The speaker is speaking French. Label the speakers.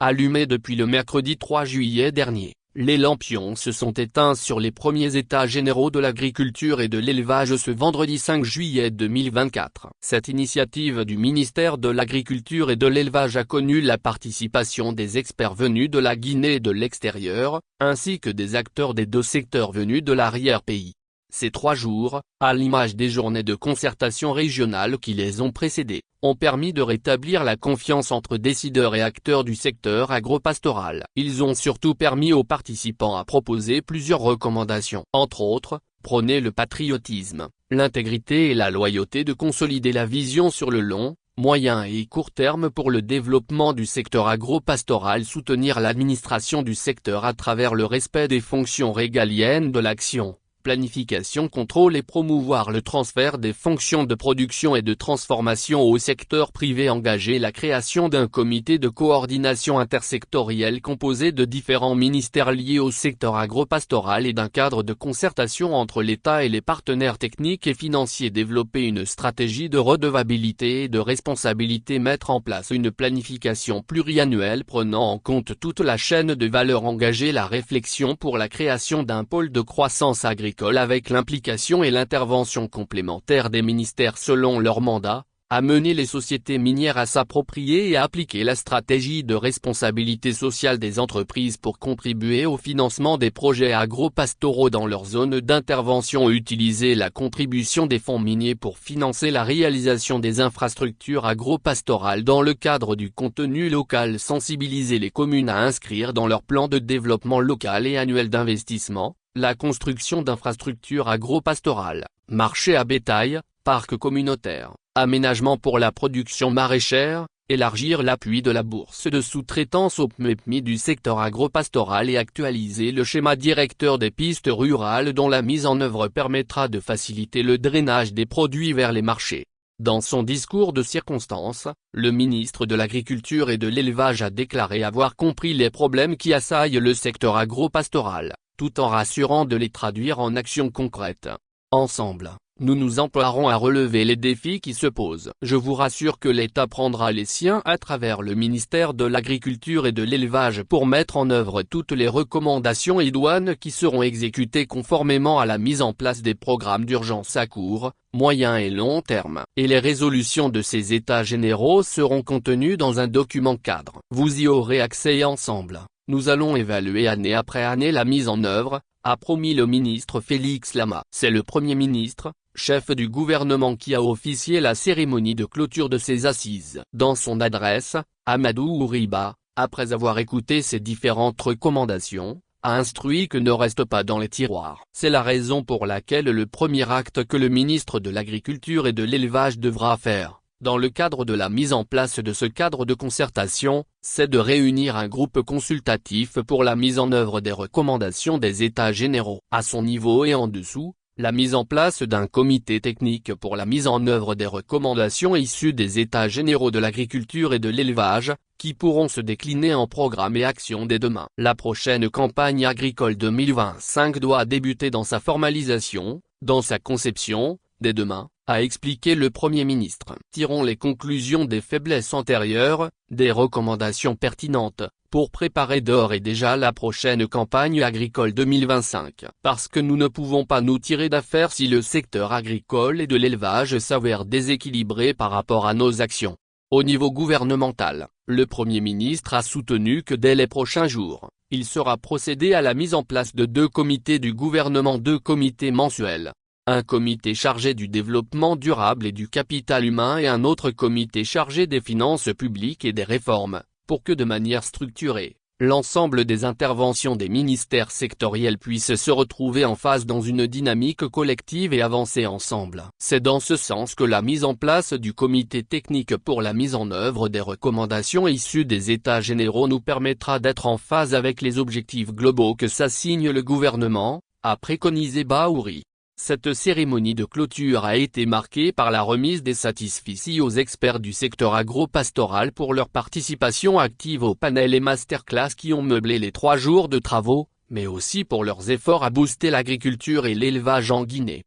Speaker 1: Allumés depuis le mercredi 3 juillet dernier, les lampions se sont éteints sur les premiers états généraux de l'agriculture et de l'élevage ce vendredi 5 juillet 2024. Cette initiative du ministère de l'Agriculture et de l'Élevage a connu la participation des experts venus de la Guinée et de l'extérieur, ainsi que des acteurs des deux secteurs venus de l'arrière-pays. Ces 3 jours, à l'image des journées de concertation régionales qui les ont précédées, ont permis de rétablir la confiance entre décideurs et acteurs du secteur agropastoral. Ils ont surtout permis aux participants à proposer plusieurs recommandations. Entre autres, prôner le patriotisme, l'intégrité et la loyauté, de consolider la vision sur le long, moyen et court terme pour le développement du secteur agropastoral, soutenir l'administration du secteur à travers le respect des fonctions régaliennes de l'action, planification, contrôle, et promouvoir le transfert des fonctions de production et de transformation au secteur privé, engager la création d'un comité de coordination intersectoriel composé de différents ministères liés au secteur agropastoral et d'un cadre de concertation entre l'État et les partenaires techniques et financiers, développer une stratégie de redevabilité et de responsabilité, mettre en place une planification pluriannuelle prenant en compte toute la chaîne de valeur, engager la réflexion pour la création d'un pôle de croissance agricole avec l'implication et l'intervention complémentaire des ministères selon leur mandat, amener les sociétés minières à s'approprier et à appliquer la stratégie de responsabilité sociale des entreprises pour contribuer au financement des projets agropastoraux dans leur zone d'intervention, utiliser la contribution des fonds miniers pour financer la réalisation des infrastructures agropastorales dans le cadre du contenu local, sensibiliser les communes à inscrire dans leur plan de développement local et annuel d'investissement la construction d'infrastructures agropastorales, marchés à bétail, parcs communautaires, aménagement pour la production maraîchère, élargir l'appui de la bourse de sous-traitance au PMEPMI du secteur agropastoral et actualiser le schéma directeur des pistes rurales dont la mise en œuvre permettra de faciliter le drainage des produits vers les marchés. Dans son discours de circonstance, le ministre de l'Agriculture et de l'Élevage a déclaré avoir compris les problèmes qui assaillent le secteur agropastoral, tout en rassurant de les traduire en actions concrètes. Ensemble, nous nous emploierons à relever les défis qui se posent. Je vous rassure que l'État prendra les siens à travers le ministère de l'Agriculture et de l'Élevage pour mettre en œuvre toutes les recommandations idoines qui seront exécutées conformément à la mise en place des programmes d'urgence à court, moyen et long terme. Et les résolutions de ces états généraux seront contenues dans un document cadre. Vous y aurez accès ensemble. Nous allons évaluer année après année la mise en œuvre, a promis le ministre Félix Lama. C'est le Premier ministre, chef du gouvernement, qui a officié la cérémonie de clôture de ces assises. Dans son adresse, Amadou Ouriba, après avoir écouté ces différentes recommandations, a instruit que ne reste pas dans les tiroirs. C'est la raison pour laquelle le premier acte que le ministre de l'Agriculture et de l'Élevage devra faire, dans le cadre de la mise en place de ce cadre de concertation, c'est de réunir un groupe consultatif pour la mise en œuvre des recommandations des États généraux. À son niveau et en dessous, la mise en place d'un comité technique pour la mise en œuvre des recommandations issues des États généraux de l'agriculture et de l'élevage, qui pourront se décliner en programmes et actions dès demain. La prochaine campagne agricole 2025 doit débuter dans sa formalisation, dans sa conception, dès demain, a expliqué le Premier ministre. Tirons les conclusions des faiblesses antérieures, des recommandations pertinentes, pour préparer d'ores et déjà la prochaine campagne agricole 2025. Parce que nous ne pouvons pas nous tirer d'affaire si le secteur agricole et de l'élevage s'avère déséquilibré par rapport à nos actions. Au niveau gouvernemental, le Premier ministre a soutenu que dès les prochains jours, il sera procédé à la mise en place de 2 comités du gouvernement, 2 comités mensuels. Un comité chargé du développement durable et du capital humain et un autre comité chargé des finances publiques et des réformes, pour que de manière structurée, l'ensemble des interventions des ministères sectoriels puissent se retrouver en phase dans une dynamique collective et avancer ensemble. C'est dans ce sens que la mise en place du comité technique pour la mise en œuvre des recommandations issues des États généraux nous permettra d'être en phase avec les objectifs globaux que s'assigne le gouvernement, a préconisé Bahouri. Cette cérémonie de clôture a été marquée par la remise des satisfecits aux experts du secteur agropastoral pour leur participation active au panel et masterclass qui ont meublé les 3 jours de travaux, mais aussi pour leurs efforts à booster l'agriculture et l'élevage en Guinée.